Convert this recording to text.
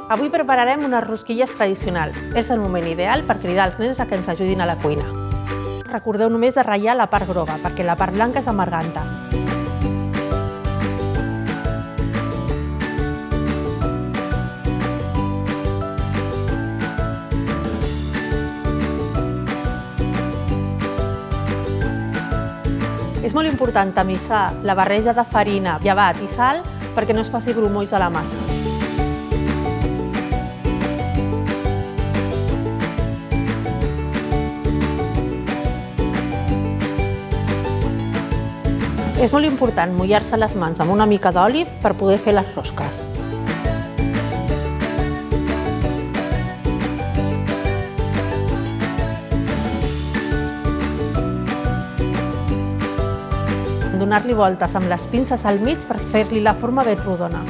Avui prepararem unes rosquilles tradicionals. És el moment ideal per cridar els nens a que ens ajudin a la cuina. Recordeu només de ratllar la part groga, perquè la part blanca és amarganta. És molt important tamisar la barreja de farina, llevat i sal perquè no es faci grumolls a la massa. És molt important mullar-se les mans amb una mica d'oli per poder fer les rosques. Donar-li voltes amb les pinces al mig per fer-li la forma ben rodona.